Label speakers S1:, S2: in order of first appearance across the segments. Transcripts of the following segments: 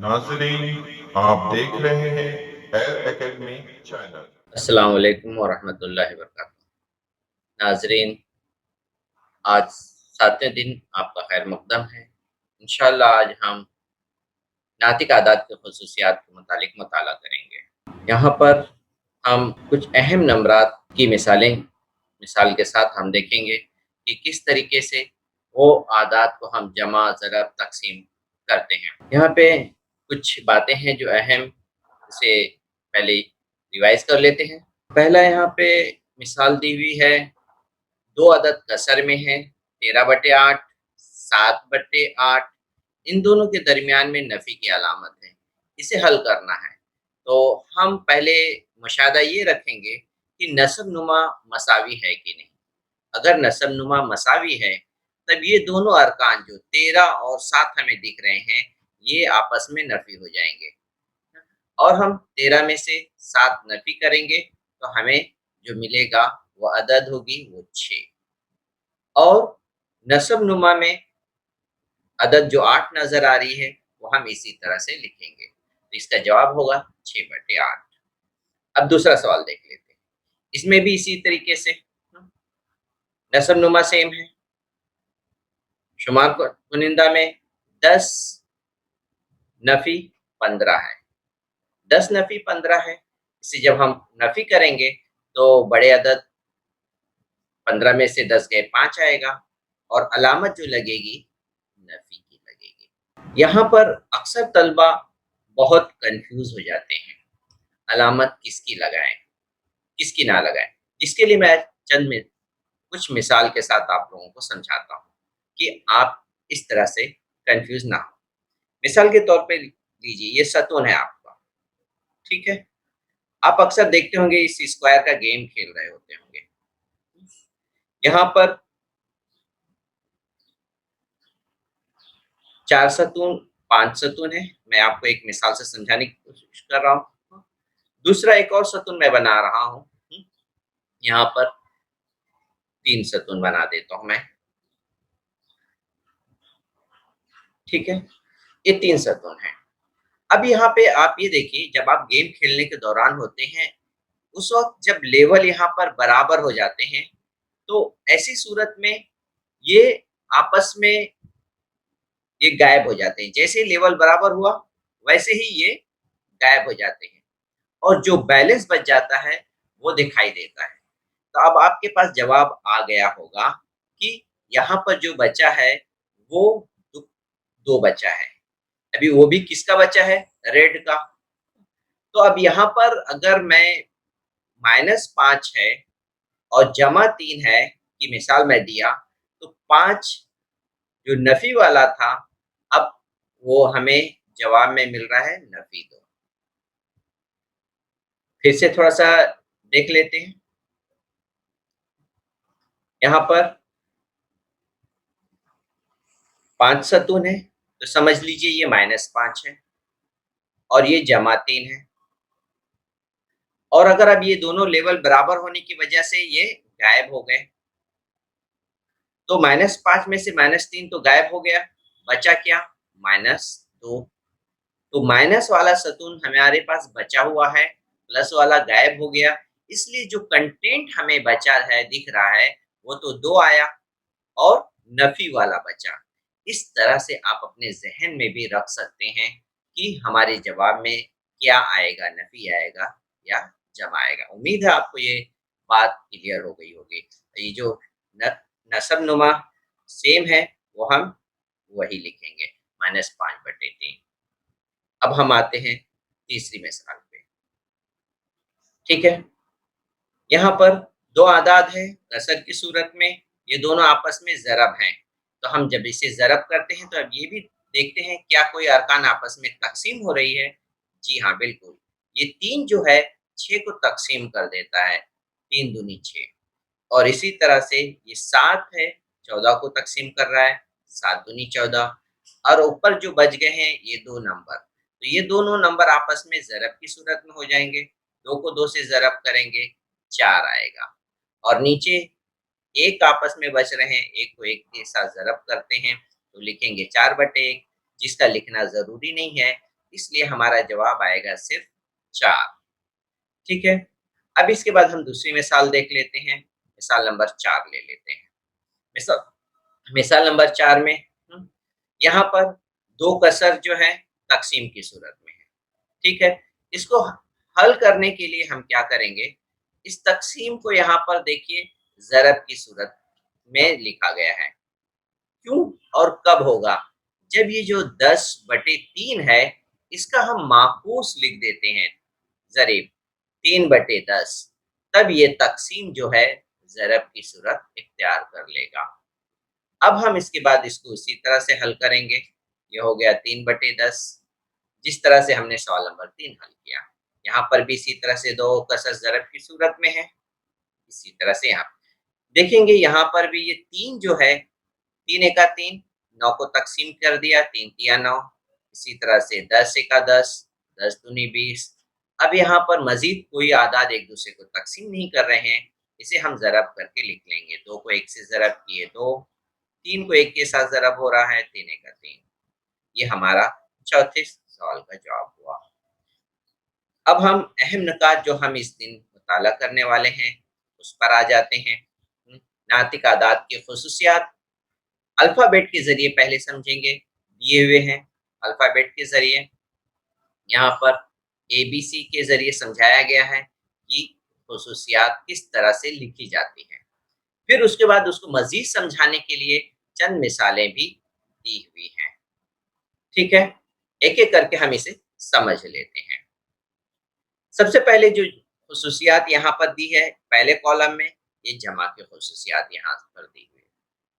S1: नाज़रीन, आप देख रहे हैं एयर एकेडमी चैनल।
S2: अस्सलाम वालेकुम वरहमतुल्लाहि वबरकातुहू। नाज़रीन, आज 7वें दिन आपका खैर मक़दम है। इंशाअल्लाह आज हम नातिक आदात की ख़ुसूसियात के मुतालिक मुताला करेंगे। यहाँ पर हम कुछ अहम नंबरात की मिसाल के साथ हम देखेंगे कि किस तरीके से वो आदात को हम जमा, ज़रब, तक़सीम करते हैं। यहाँ पे कुछ बातें हैं जो अहम, इसे पहले रिवाइज़ कर लेते हैं। पहला यहाँ पे मिसाल दी हुई है, 2 अदद कसर में है, 13/8, 7/8, इन दोनों के दरमियान में नफ़ी की अलामत है। इसे हल करना है, तो हम पहले मुशाहदा ये रखेंगे कि नस्ब-नुमा मसावी है कि नहीं। अगर नस्ब-नुमा मसावी है, तब ये दोनों अरकान जो 13 और 7 हमें दिख रहे हैं, ये आपस में नफ़ी हो जाएँगे। और हम 13 में से 7 नफ़ी करेंगे, तो हमें जो मिलेगा वो अदद होगी वो 6। और नस्ब-नुमा में अदद जो 8 नज़र आ रही है, वो हम इसी तरह से लिखेंगे। तो इसका जवाब होगा 6/8। अब दूसरा सवाल देख लेते हैं। इसमें भी इसी तरीके से नस्ब-नुमा सेम है। शुमार कुनिंदा में 10 नफ़ी 15 है। 10 नफ़ी 15 है। इसे जब हम नफ़ी करेंगे, तो बड़े अदद 15 में से 10 गए 5 आएगा और अलामत जो लगेगी, नफ़ी की लगेगी। यहाँ पर अक्सर तलबा बहुत कन्फ्यूज़ हो जाते हैं, अलामत किसकी लगाएँ, किसकी ना लगाएँ। इसके लिए मैं चंद में कुछ मिसाल के साथ आप लोगों को समझाता हूँ कि आप इस तरह से कन्फ्यूज़ ना हो। मिसाल के तौर पे लीजिए, ये सतून है आपका, ठीक है? आप अक्सर देखते होंगे इस स्क्वायर का गेम खेल रहे होते होंगे। यहाँ पर 4 सतून, 5 सतून है। मैं आपको एक मिसाल से समझाने की कोशिश कर रहा हूँ। दूसरा एक और सतून मैं बना रहा हूँ। यहाँ पर 3 सतून बना देता हूँ मैं। ठीक है? ये 3 सतून हैं। अब यहाँ पे आप ये देखिए, जब आप गेम खेलने के दौरान होते हैं, उस वक़्त जब लेवल यहाँ पर बराबर हो जाते हैं, तो ऐसी सूरत में ये आपस में ये गायब हो जाते हैं। जैसे ही लेवल बराबर हुआ, वैसे ही ये गायब हो जाते हैं और जो बैलेंस बच जाता है, वो दिखाई देता है। तो अब आपके पास जवाब आ गया होगा कि यहाँ पर जो बचा है, वो दो 2 बचा है। अभी वो भी किसका बचा है? रेड का। तो अब यहाँ पर अगर मैं -5 है और जमा 3 है की मिसाल मैं दिया, तो 5 जो नफ़ी वाला था, अब वो हमें जवाब में मिल रहा है नफ़ी 2। फिर से थोड़ा-सा देख लेते हैं। यहाँ पर 5 सतून है, तो समझ लीजिए ये -5 है और ये जमा 3 है। और अगर अब ये दोनों लेवल बराबर होने की वजह से ये गायब हो गए। तो -5 में से -3 तो गायब हो गया, बचा क्या? -2। तो माइनस वाला सतून हमारे पास बचा हुआ है, प्लस वाला गायब हो गया, इसलिए जो कंटेंट हमें बचा है, दिख रहा है, वो तो 2 आया और नफ़ी वाला बचा। इस तरह से आप अपने ज़हन में भी रख सकते हैं कि हमारे जवाब में क्या आएगा, नफ़ी आएगा या जमा आएगा। उम्मीद है आपको ये बात क्लियर हो गई होगी। ये जो न नस्ब-नुमा सेम है, वो हम वही लिखेंगे, -5/3। अब हम आते हैं तीसरी मिसाल पे, ठीक है? यहाँ पर 2 आदाद हैं कसर की सूरत में, ये दोनों आपस में ज़रब हैं। तो हम जब इसे ज़रब करते हैं, तो अब ये भी देखते हैं क्या कोई अरकान आपस में तक़सीम हो रही है? जी हाँ, बिल्कुल। ये 3 जो है 6 को तक़सीम कर देता है, 3 दूनी 6। और इसी तरह से ये 7 है, 14 को तक़सीम कर रहा है, 7 दूनी 14 और ऊपर जो बच गए हैं ये 2 नंबर। तो ये दोनों नंबर आपस में ज़रब की सूरत में हो जाएँगे, 2 को 2 से ज़रब करेंगे, 4 आएगा और नीचे 1 आपस में बच रहे हैं, 1 को 1 के साथ ज़रब करते हैं, तो लिखेंगे 4/1 जिसका लिखना ज़रूरी नहीं है, इसलिए हमारा जवाब आएगा सिर्फ 4। ठीक है, अब इसके बाद हम दूसरी मिसाल देख लेते हैं। मिसाल नंबर 4 ले लेते हैं। मिसाल मिसाल नंबर 4 में यहाँ पर 2 कसर जो है तक़सीम की सूरत में है। ठीक है, इसको हल करने के लिए हम क्या करेंगे, इस तक़सीम को यहाँ पर देखिए ज़रब की सूरत में लिखा गया है। क्यों और कब होगा? जब ये जो 10/3 है, इसका हम माकूस लिख देते हैं, ज़रीब 3/10, तब ये तक़सीम जो है ज़रब की सूरत इख्तियार कर लेगा। अब हम इसके बाद इसको इसी तरह से हल करेंगे। ये हो गया 3/10, जिस तरह से हमने सवाल नंबर 3 हल किया। यहाँ पर भी इसी तरह से 2 कसर ज़रब की सूरत में है, इसी तरह से यहाँ देखेंगे। यहाँ पर भी ये 3 जो है, 3 एका 3, 9 को तक़सीम कर दिया, 3 तिया 9, इसी तरह से 10 एका 10, 10 दूनी 20। अब यहाँ पर मज़ीद कोई आदाद एक दूसरे को तक़सीम नहीं कर रहे हैं, इसे हम ज़रब करके लिख लेंगे। 2 को 1 से ज़रब किए 2, 3 को 1 के साथ ज़रब हो रहा है, 3 एका 3। ये हमारा चौथे सवाल का जवाब हुआ। अब हम अहम निकात जो हम इस दिन मुताला करने वाले हैं, उस पर आ जाते हैं। नातिक आदाद की ख़ुसूसियात अल्फ़ाबेट के ज़रिए पहले समझेंगे, दिए हुए हैं अल्फ़ाबेट के ज़रिए। यहाँ पर ABC के ज़रिए समझाया गया है कि ख़ुसूसियात किस तरह से लिखी जाती हैं। फिर उसके बाद उसको मज़ीद समझाने के लिए चंद मिसालें भी दी हुई हैं। ठीक है, एक-एक करके हम इसे समझ लेते हैं। सबसे पहले जो ख़ुसूसियात यहाँ पर दी है, पहले कॉलम में ये जमा की ख़ुसूसियात यहाँ पर दी हुई है।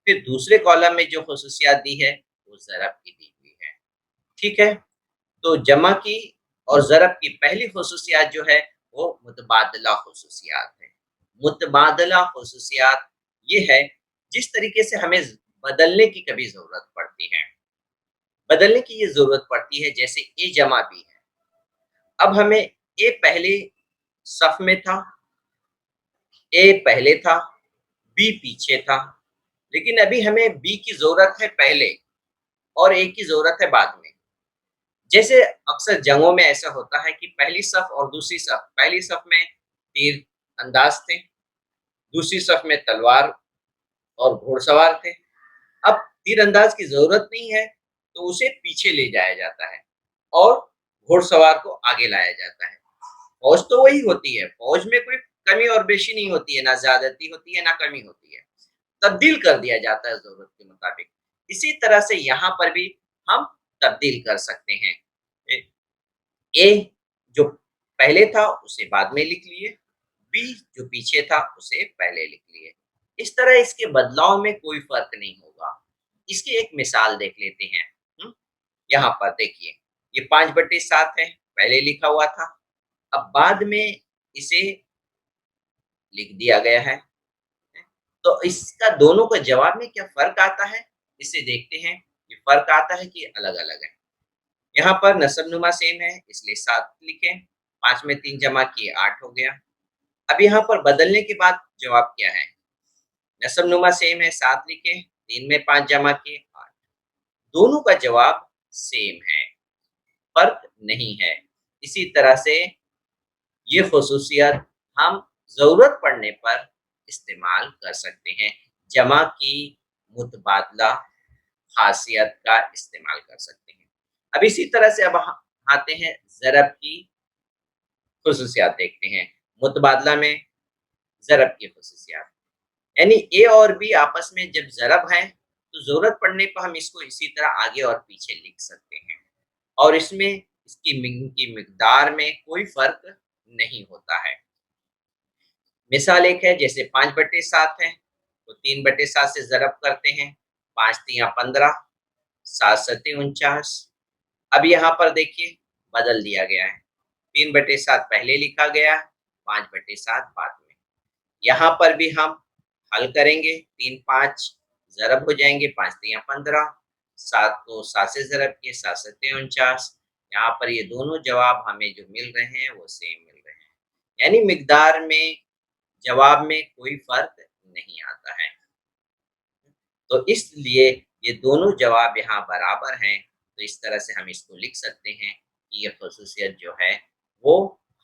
S2: फिर दूसरे कॉलम में जो ख़ुसूसियात दी है, वो ज़रब की दी हुई है। ठीक है, तो जमा की और ज़रब की पहली ख़ुसूसियात जो है, वो मुतबादला ख़ुसूसियात है। मुतबादला ख़ुसूसियात ये है, जिस तरीके से हमें बदलने की कभी ज़रूरत पड़ती है। बदलने की ये ज़रूरत पड़ती है, जैसे ए जमा बी है। अब हमें ए पहले सफ़ में था, ए पहले था, बी पीछे था, लेकिन अभी हमें बी की ज़रूरत है पहले और ए की ज़रूरत है बाद में। जैसे अक्सर जंगों में ऐसा होता है कि पहली सफ़ और दूसरी सफ़, पहली सफ़ में तीर अंदाज़ थे, दूसरी सफ़ में तलवार और घुड़सवार थे। अब तीरंदाज की ज़रूरत नहीं है, तो उसे पीछे ले जाया जाता है और घुड़सवार को आगे लाया जाता है। फ़ौज तो वही होती है, फ़ौज में कोई कमी और बेशी नहीं होती है, ना ज़्यादती होती है, ना कमी होती है। तब्दील कर दिया जाता है ज़रूरत के मुताबिक। इसी तरह से यहाँ पर भी हम तब्दील कर सकते हैं। ए जो पहले था, उसे बाद में लिख लिए, बी जो पीछे था, उसे पहले लिख लिए। इस तरह इसके बदलाव में कोई फ़र्क नहीं होगा। इसकी एक मिसाल देख लेते हैं। यहाँ पर देखिए, ये 5/7 है, पहले लिखा हुआ था, अब बाद में इसे लिख दिया गया है। तो इसका दोनों का जवाब में क्या फ़र्क आता है? इसे देखते हैं कि फ़र्क आता है कि अलग-अलग है। यहाँ पर नस्ब-नुमा सेम है, इसलिए 7 लिखें, 5 में 3 जमा किए 8 हो गया। अब यहाँ पर बदलने के बाद जवाब क्या है? नस्ब-नुमा सेम है, 7 लिखें, 3 में 5 जमा किए 8। दोनों का जवाब सेम है, फ़र्क नहीं है। इसी तरह से ये ख़ुसूसियत हम ज़रूरत पड़ने पर इस्तेमाल कर सकते हैं। जमा की मुतबादला ख़ासियत का इस्तेमाल कर सकते हैं। अब इसी तरह से अब आते हैं ज़रब की ख़ुसूसियत देखते हैं। मुतबादला में ज़रब की ख़ुसूसियत, यानी ए और बी आपस में जब ज़रब हैं, तो ज़रूरत पड़ने पर हम इसको इसी तरह आगे और पीछे लिख सकते हैं और इसमें इसकी मिक़दार में कोई फ़र्क नहीं होता है। मिसाल एक है, जैसे 5/7 है, तो 3/7 से ज़रब करते हैं, 5 तिया 15, 7 सत्ते 49। अब यहाँ पर देखिए बदल दिया गया है, 3/7 पहले लिखा गया, 5/7 बाद में। यहाँ पर भी हम हल करेंगे, 3 5 ज़रब हो जाएँगे, 5 तिया 15, 7 को 7 से ज़रब किए, 7 सत्ते 49। यहाँ पर ये दोनों जवाब हमें जो मिल रहे हैं, वो सेम मिल रहे हैं। यानी मिक़दार में, जवाब में कोई फ़र्क नहीं आता है। तो इसलिए ये दोनों जवाब यहाँ बराबर हैं, तो इस तरह से हम इसको लिख सकते हैं ये खसूसियत जो है वो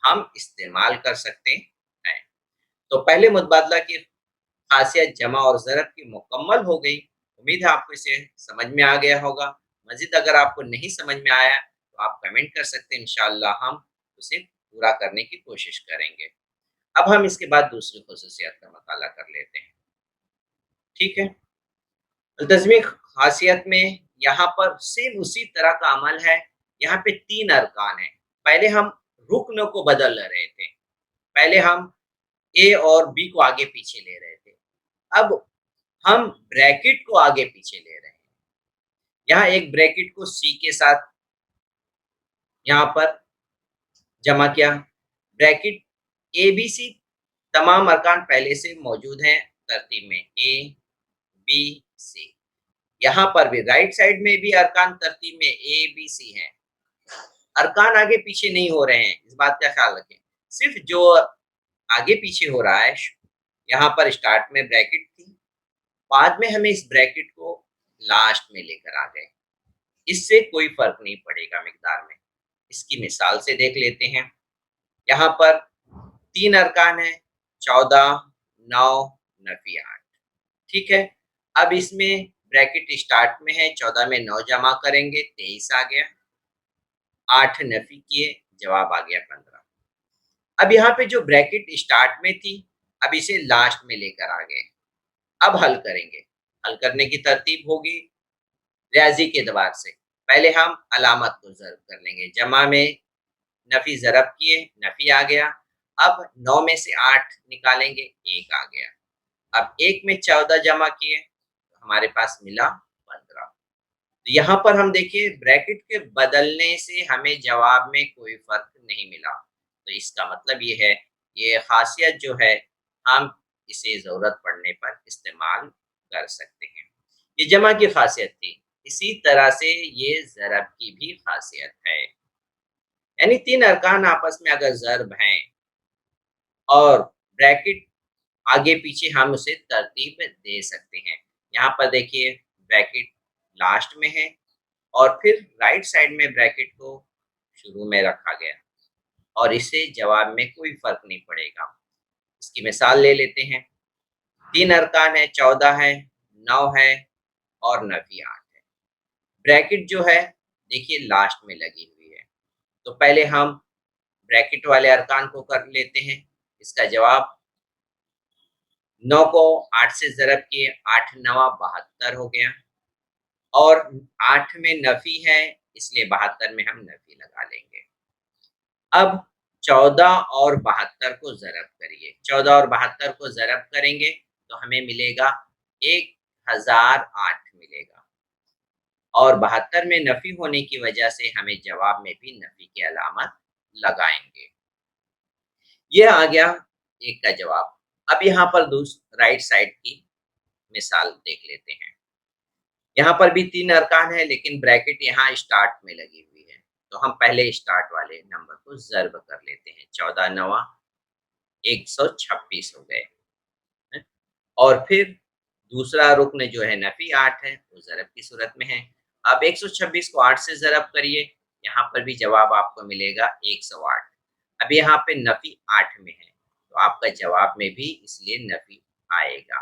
S2: हम इस्तेमाल कर सकते हैं। तो पहले मुतबादला की खासियत जमा और ज़रब की मुकम्मल हो गई। उम्मीद है आपको इसे समझ में आ गया होगा। मज़ीद अगर आपको नहीं समझ में आया तो आप कमेंट कर सकते हैं, इंशाअल्लाह हम उसे पूरा करने की कोशिश करेंगे। अब हम इसके बाद दूसरी खसूसियत का मताला कर लेते हैं। ठीक है? मुल्तज़िमी खासियत में यहाँ पर सेम उसी तरह का अमल है। यहाँ पे 3 अरकान हैं। पहले हम रुक्न को बदल रहे थे। पहले हम ए और बी को आगे-पीछे ले रहे थे। अब हम ब्रैकेट को आगे-पीछे ले रहे हैं। यहाँ एक ब्रैकेट को सी के साथ यहाँ पर जमा किया। ब्रैकेट ए, बी, सी तमाम अरकान पहले से मौजूद हैं तरतीब में ए, बी, सी। यहाँ पर भी राइट साइड में भी अरकान तरतीब में ए, बी, सी हैं। अरकान आगे पीछे नहीं हो रहे हैं, इस बात का ख्याल रखें। सिर्फ जो आगे पीछे हो रहा है, यहाँ पर स्टार्ट में ब्रैकेट थी, बाद में हमें इस ब्रैकेट को लास्ट में लेकर आ गए। इससे कोई फर्क नहीं पड़ेगा मिकदार में। इसकी मिसाल से देख लेते हैं। यहाँ पर 3 अरकान हैं, 14, 9, नफी 8। ठीक है? अब इसमें ब्रैकेट स्टार्ट में है, 14 में 9 जमा करेंगे, 23 आ गया। 8 नफी किए, जवाब आ गया 15। अब यहाँ पे जो ब्रैकेट स्टार्ट में थी, अब इसे लास्ट में लेकर आ गए। अब हल करेंगे। हल करने की तरतीब होगी रियाजी के एतबार से। पहले हम अलामत को ज़र्ब कर लेंगे। जमा में नफी ज़रब किए, नफी आ गया। अब 9 में से 8 निकालेंगे, 1 आ गया। अब 1 में 14 जमा किए, तो हमारे पास मिला 15। तो यहाँ पर हम देखिए ब्रैकेट के बदलने से हमें जवाब में कोई फ़र्क नहीं मिला। तो इसका मतलब ये है, ये ख़ासियत जो है हम इसे ज़रूरत पड़ने पर इस्तेमाल कर सकते हैं। ये जमा की ख़ासियत थी। इसी तरह से ये ज़रब की भी ख़ासियत है। यानी 3 अरकान आपस में अगर ज़र्ब हैं और ब्रैकेट आगे-पीछे हम उसे तरतीब दे सकते हैं। यहाँ पर देखिए ब्रैकेट लास्ट में है और फिर राइट साइड में ब्रैकेट को शुरू में रखा गया और इससे जवाब में कोई फ़र्क नहीं पड़ेगा। इसकी मिसाल ले लेते हैं। 3 अरकान है, 14 है, 9 है और नफी 8 है। ब्रैकेट जो है देखिए लास्ट में लगी हुई है। तो पहले हम ब्रैकेट वाले अरकान को कर लेते हैं। इसका जवाब 9 को 8 से ज़रब किए, 8 नवा 72 हो गया और 8 में नफ़ी है इसलिए 72 में हम नफ़ी लगा लेंगे। अब 14 और 72 को ज़रब करिए। 14 और 72 को ज़रब करेंगे तो हमें मिलेगा 1008 मिलेगा और 72 में नफ़ी होने की वजह से हमें जवाब में भी नफ़ी की अलामत लगाएँगे। ये आ गया एक का जवाब। अब यहाँ पर राइट साइड की मिसाल देख लेते हैं। यहाँ पर भी 3 अरकान है लेकिन ब्रैकेट यहाँ स्टार्ट में लगी हुई है। तो हम पहले स्टार्ट वाले नंबर को ज़र्ब कर लेते हैं। 14 नवा 126 हो गए। हैं? और फिर दूसरा रुक्न जो है नफ़ी 8 है, वो ज़रब की सूरत में है। अब 126 को 8 से ज़रब करिए, यहाँ पर भी जवाब आपको मिलेगा 108। अब यहाँ पे नफ़ी 8 में है, तो आपका जवाब में भी इसलिए नफ़ी आएगा।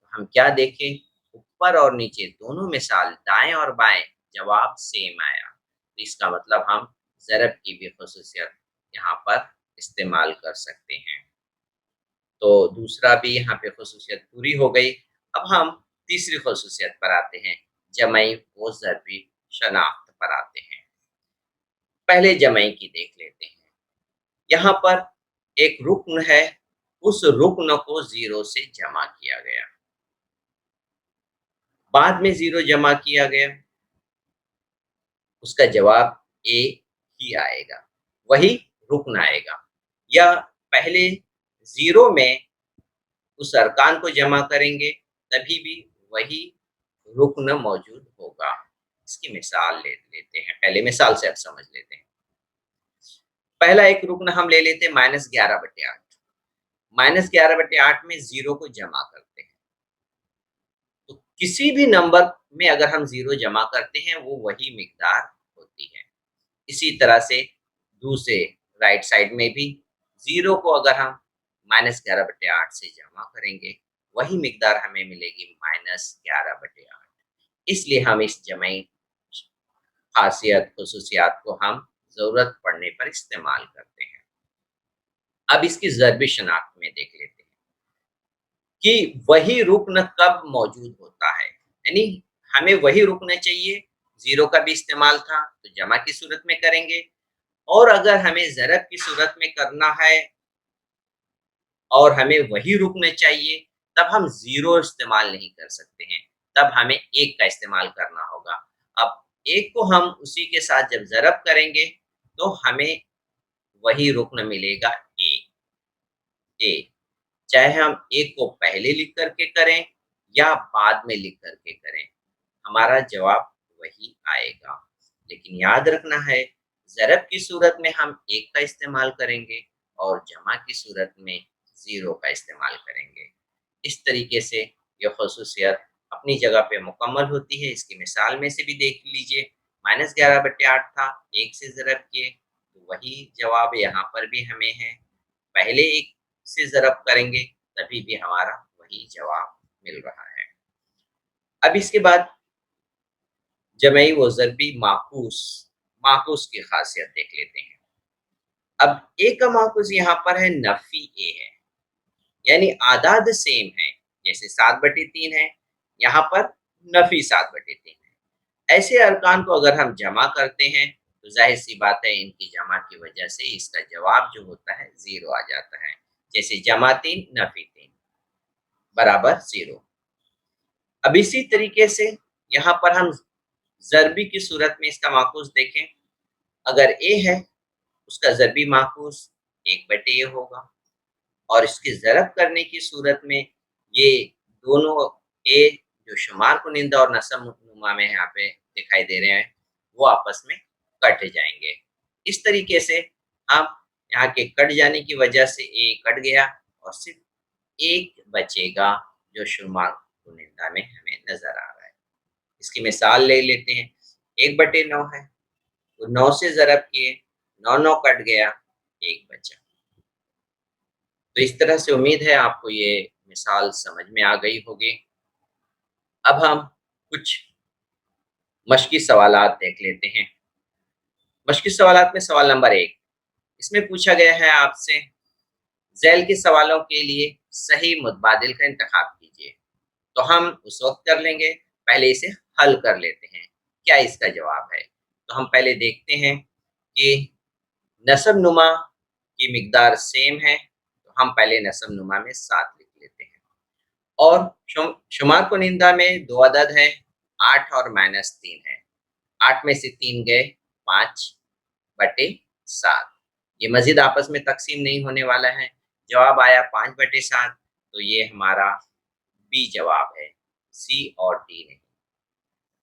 S2: तो हम क्या देखें, ऊपर और नीचे दोनों मिसाल दाएँ और बाएँ जवाब सेम आया। तो इसका मतलब हम ज़रब की भी ख़ुसूसियत यहाँ पर इस्तेमाल कर सकते हैं। तो दूसरा भी यहाँ पे ख़ुसूसियत पूरी हो गई। अब हम तीसरी ख़ुसूसियत पर आते हैं, जमई व ज़रबी शनाख्त पर आते हैं। पहले जमई की देख लेते हैं। यहाँ पर एक रुक्न है, उस रुक्न को 0 से जमा किया गया। बाद में 0 जमा किया गया, उसका जवाब ए ही आएगा, वही रुक्न आएगा। या पहले 0 में उस अरकान को जमा करेंगे तभी भी वही रुक्न मौजूद होगा। इसकी मिसाल ले लेते हैं। पहले मिसाल से अब समझ लेते हैं। पहला एक रुक्न हम ले लेते हैं -11/8। -11/8 में 0 को जमा करते हैं। तो किसी भी नंबर में अगर हम 0 जमा करते हैं वो वही मिकदार होती है। इसी तरह से दूसरे राइट साइड में भी 0 को अगर हम -11/8 से जमा करेंगे, वही मिकदार हमें मिलेगी -11/8। इसलिए हम इस जमाई खासियत खुसूसियात को हम ज़रूरत पड़ने पर इस्तेमाल करते हैं। अब इसकी ज़रबी शनाख्त में देख लेते हैं कि वही रुक्न कब मौजूद होता है, यानी हमें वही रुकना चाहिए। 0 का भी इस्तेमाल था तो जमा की सूरत में करेंगे, और अगर हमें ज़रब की सूरत में करना है और हमें वही रुकना चाहिए, तब हम 0 इस्तेमाल नहीं कर सकते हैं, तब हमें 1 का इस्तेमाल करना होगा। अब 1 को हम उसी के साथ जब ज़रब करेंगे तो हमें वही रुक्न मिलेगा ए। ए चाहे हम 1 को पहले लिख करके करें या बाद में लिख करके करें, हमारा जवाब वही आएगा। लेकिन याद रखना है, ज़रब की सूरत में हम 1 का इस्तेमाल करेंगे और जमा की सूरत में 0 का इस्तेमाल करेंगे। इस तरीके से यह ख़ुसूसियत अपनी जगह पे मुकम्मल होती है। इसकी मिसाल में से भी देख लीजिए, -11/8 था, 1 से ज़रब किए, तो वही जवाब यहाँ पर भी हमें है। पहले 1 से ज़रब करेंगे, तभी भी हमारा वही जवाब मिल रहा है। अब इसके बाद जमई व ज़रबी माकूस, माकूस की ख़ासियत देख लेते हैं। अब ए का माकूस यहाँ पर है नफ़ी ए है, यानी आदाद सेम है, जैसे 7/3 है, यहाँ पर नफ़ी 7/3 है। ऐसे अरकान को अगर हम जमा करते हैं, तो ज़ाहिर-सी बात है इनकी जमा की वजह से इसका जवाब जो होता है 0 आ जाता है। जैसे जमा 3 नफ़ी 3 बराबर 0। अब इसी तरीके से यहाँ पर हम ज़रबी की सूरत में इसका माकूस देखें, अगर ए है, उसका ज़रबी माकूस 1/ए होगा, और इसकी ज़रब करने की सूरत में ये दोनों ए जो शुमार कुनिंदा और नस्ब नुमा में यहाँ पे दिखाई दे रहे हैं, वो आपस में कट जाएँगे। इस तरीके से हम यहाँ के कट जाने की वजह से ए कट गया और सिर्फ़ 1 बचेगा, जो शुमार कुनिंदा में हमें नज़र आ रहा है। इसकी मिसाल ले लेते हैं, 1/9 है, तो 9 से ज़रब किए, 9 कट गया, 1 बचा। तो इस तरह से उम्मीद है आपको ये मिसाल समझ में आ गई होगी। अब हम कुछ मश्की सवालात देख लेते हैं। मश्की सवालात में सवाल नंबर 1, इसमें पूछा गया है आपसे, ज़ैल के सवालों के लिए सही मुतबादिल का इंतखाब कीजिए। तो हम उस वक़्त कर लेंगे, पहले इसे हल कर लेते हैं, क्या इसका जवाब है। तो हम पहले देखते हैं कि नस्ब नुमा की मिकदार सेम है, तो हम पहले नस्ब नुमा में 7 लिख लेते हैं। और शुमार कुनिंदा में 2 अदद हैं, 8 और -3 है। 8 में से 3 गए, 5/7। ये मज़ीद आपस में तक़सीम नहीं होने वाला है। जवाब आया 5/7, तो ये हमारा बी जवाब है, सी और डी नहीं।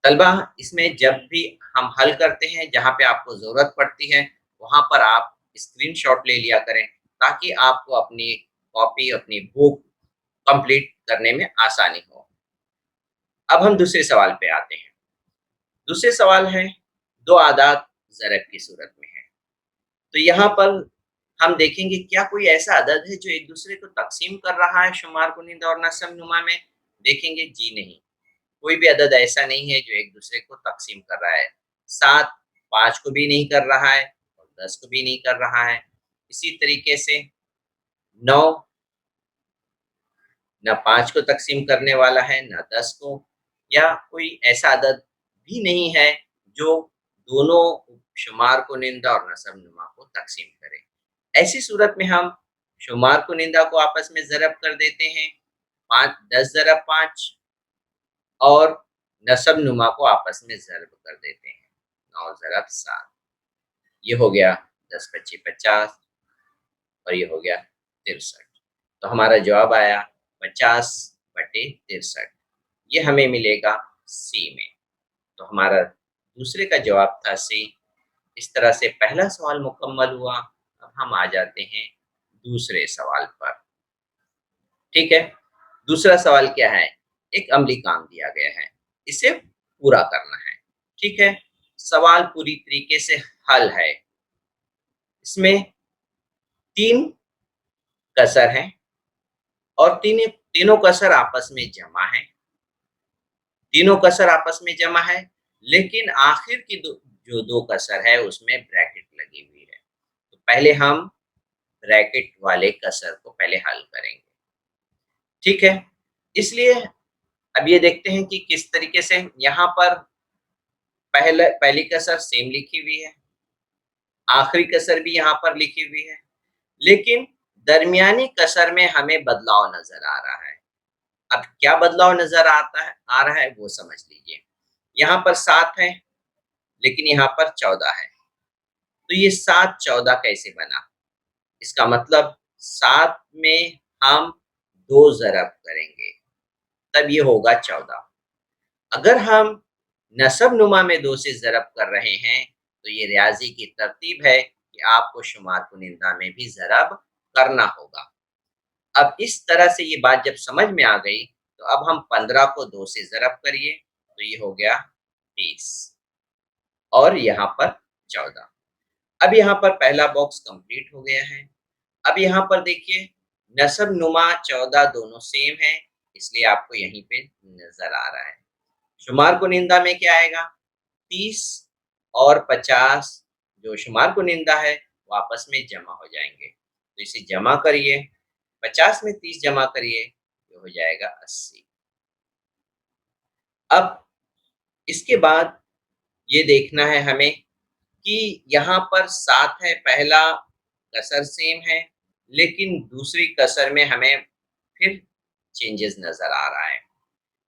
S2: तलबा, इसमें जब भी हम हल करते हैं, जहाँ पे आपको ज़रूरत पड़ती है, वहाँ पर आप स्क्रीनशॉट ले लिया करें, ताकि आपको अपनी कॉपी, अपनी बुक कंप्लीट करने में आसानी हो। अब हम दूसरे सवाल पे आते हैं। दूसरे सवाल है, 2 आदाद ज़रब की सूरत में है। तो यहाँ पर हम देखेंगे क्या कोई ऐसा अदद है जो एक-दूसरे को तक़सीम कर रहा है शुमार कुनिंदा और नस्ब नुमा में? देखेंगे, जी नहीं। कोई भी अदद ऐसा नहीं है जो एक-दूसरे को तक़सीम कर रहा है। 7 5 को भी नहीं कर रहा है और 10 को भी नहीं कर रहा है। इसी तरीके से 9 ना 5 को तक़सीम करने वाला है, ना 10 को, या कोई ऐसा अदद भी नहीं है जो दोनों शुमार कुनिंदा और नस्ब नुमा को तक़सीम करे। ऐसी सूरत में हम शुमार कुनिंदा को आपस में ज़रब कर देते हैं, 5 10 ज़रब 5, और नस्ब नुमा को आपस में ज़रब कर देते हैं, 9 ज़रब 7। ये हो गया 10 पच्ची 50 और ये हो गया 63। तो हमारा जवाब आया 50/63। ये हमें मिलेगा सी में। तो हमारा दूसरे का जवाब था सी। इस तरह से पहला सवाल मुकम्मल हुआ। अब हम आ जाते हैं दूसरे सवाल पर। ठीक है, दूसरा सवाल क्या है? एक अमली काम दिया गया है, इसे पूरा करना है। ठीक है, सवाल पूरी तरीके से हल है। इसमें 3 कसर हैं और तीनों कसर आपस में जमा हैं। तीनों कसर आपस में जमा है, लेकिन आखिर की जो 2 कसर है उसमें ब्रैकेट लगी हुई है। तो पहले हम ब्रैकेट वाले कसर को पहले हल करेंगे। ठीक है? इसलिए अब ये देखते हैं कि किस तरीके से यहाँ पर पहली कसर सेम लिखी हुई है, आखिरी कसर भी यहाँ पर लिखी हुई है, लेकिन दरमियानी कसर में हमें बदलाव नज़र आ रहा है। अब क्या बदलाव नज़र आ रहा है वो समझ लीजिए। यहाँ पर 7 है, लेकिन यहाँ पर 14 है। तो ये 7-14 कैसे बना? इसका मतलब 7 में हम 2 ज़रब करेंगे, तब ये होगा 14। अगर हम नसब-नुमा में 2 से ज़रब कर रहे हैं, तो ये रियाज़ी की तरतीब है कि आपको शुमार कुनिंदा में भी ज़रब करना होगा। अब इस तरह से ये बात जब समझ में आ गई, तो अब हम 15 को 2 से ज़रब करिए, तो ये हो गया 30 और यहाँ पर 14। अब यहाँ पर पहला बॉक्स कंप्लीट हो गया है। अब यहाँ पर देखिए नसब-नुमा 14 दोनों सेम हैं, इसलिए आपको यहीं पे नज़र आ रहा है। शुमार कुनिंदा में क्या आएगा? 30 और 50 जो शुमार कुनिंदा है, वो आपस में जमा हो जाएँगे। तो इसे जमा करिए, 50 में 30 जमा करिए, तो हो जाएगा 80। अब इसके बाद ये देखना है हमें कि यहाँ पर 7 है, पहला कसर सेम है, लेकिन दूसरी कसर में हमें फिर चेंजेस नज़र आ रहा है।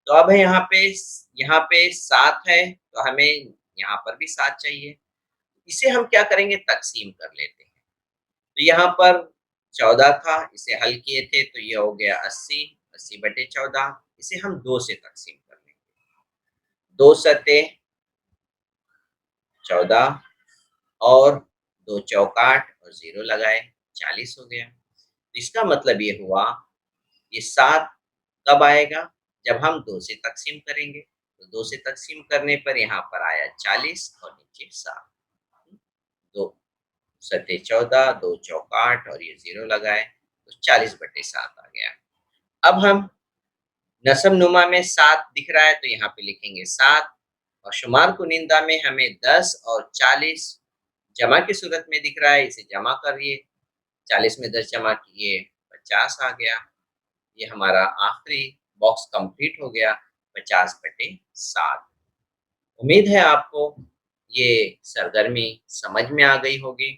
S2: तो अब यहाँ पे 7 है, तो हमें यहाँ पर भी 7 चाहिए। इसे हम क्या करेंगे तक़सीम कर लेते हैं। तो यहाँ पर 14 था, इसे हल किए थे तो ये हो गया 80, 80/14 इसे हम 2 से तक़सीम कर लेंगे। 2 सतें 14 और 2 चौकाट और 0 लगाए, 40 हो गया। इसका मतलब ये हुआ, ये 7 कब आएगा? जब हम 2 से तक़सीम करेंगे। तो 2 से तक़सीम करने पर यहाँ पर आया 40 और नीचे 7। 2 सतें 14, 2 चौकाट और ये 0 लगाए, तो 40/7 आ गया। अब हम नसब-नुमा में 7 दिख रहा है, तो यहाँ पे लिखेंगे 7 और शुमार कुनिंदा में हमें 10 और 40 जमा की सूरत में दिख रहा है, इसे जमा करिए। 40 में 10 जमा किए, 50 आ गया। ये हमारा आखिरी बॉक्स कंप्लीट हो गया 50/7। उम्मीद है आपको ये सरगर्मी समझ में आ गई होगी।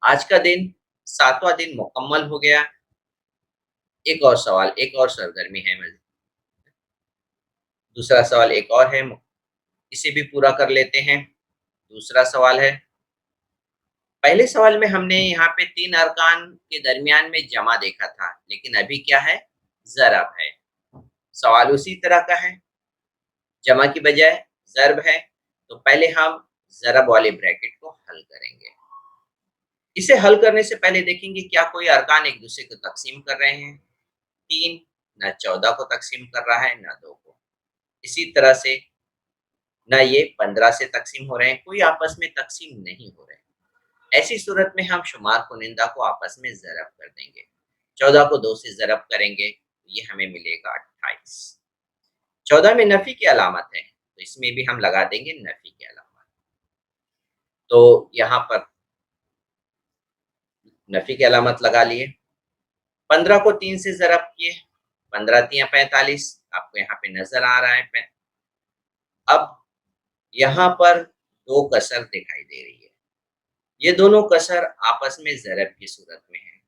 S2: आज का दिन 7वां दिन मुकम्मल हो गया। एक और सवाल, एक और सरगर्मी है दूसरा सवाल एक और है, इसे भी पूरा कर लेते हैं। दूसरा सवाल है, पहले सवाल में हमने यहाँ पे 3 अरकान के दरमियान में जमा देखा था, लेकिन अभी क्या है? ज़रब है। सवाल उसी तरह का है, जमा की बजाय ज़र्ब है, तो पहले हम ज़रब वाले ब्रैकेट को हल करेंगे। इसे हल करने से पहले देखेंगे क्या कोई अरकान एक दूसरे को तक़सीम कर रहे हैं? 3 ना 14 को तक़सीम कर रहा है, ना 2 को। इसी तरह से ना ये 15 से तक़सीम हो रहे हैं, कोई आपस में तक़सीम नहीं हो रहे हैं। ऐसी सूरत में हम शुमार कुनिंदा को आपस में ज़रब कर देंगे। 14 को 2 से ज़रब करेंगे, ये हमें मिलेगा 28। 14 में नफ़ी की अलामत है, तो इसमें भी हम लगा देंगे नफ़ी की अलामत। तो यहाँ पर नफ़ी की अलामत लगा लिए। 15 को 3 से ज़रब किए, 15 तियाँ 45 आपको यहाँ पे नज़र आ रहा है। अब यहाँ पर 2 कसर दिखाई दे रही है। ये दोनों कसर आपस में ज़रब की सूरत में हैं।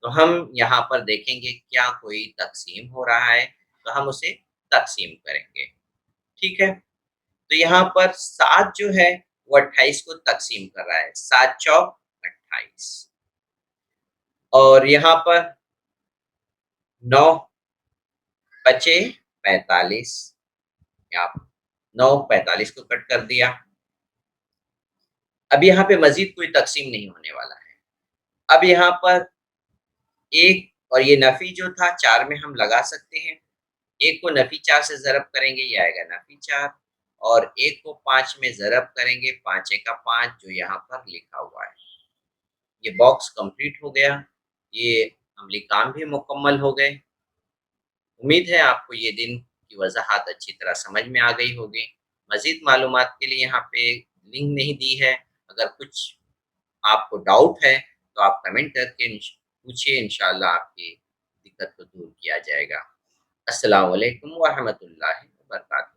S2: तो हम यहाँ पर देखेंगे क्या कोई तक़सीम हो रहा है, तो हम उसे तक़सीम करेंगे। ठीक है? तो यहाँ पर 7 जो है वो 28 को तक़सीम कर रहा है। 7 चौक 28 और यहाँ पर 9 बचे 45 यहाँ 9 45 को कट कर दिया। अब यहाँ पे मज़ीद कोई तक़सीम नहीं होने वाला है। अब यहाँ पर 1 और ये नफ़ी जो था 4 में हम लगा सकते हैं। 1 को नफ़ी 4 से ज़रब करेंगे, ये आएगा नफ़ी 4 और 1 को 5 में ज़रब करेंगे, 5 एका 5 जो यहाँ पर लिखा हुआ है। ये बॉक्स कंप्लीट हो गया, ये अमली काम भी मुकम्मल हो गए। उम्मीद है आपको ये दिन की वज़ाहत अच्छी तरह समझ में आ गई होगी। मज़ीद मालूमात के लिए यहाँ पे लिंक नहीं दी है, अगर कुछ आपको डाउट है तो आप कमेंट करके पूछिए, इंशाअल्लाह आपकी दिक्कत को दूर किया जाएगा। अस्सलामु अलैकुम व रहमतुल्लाहि व बरकातहू।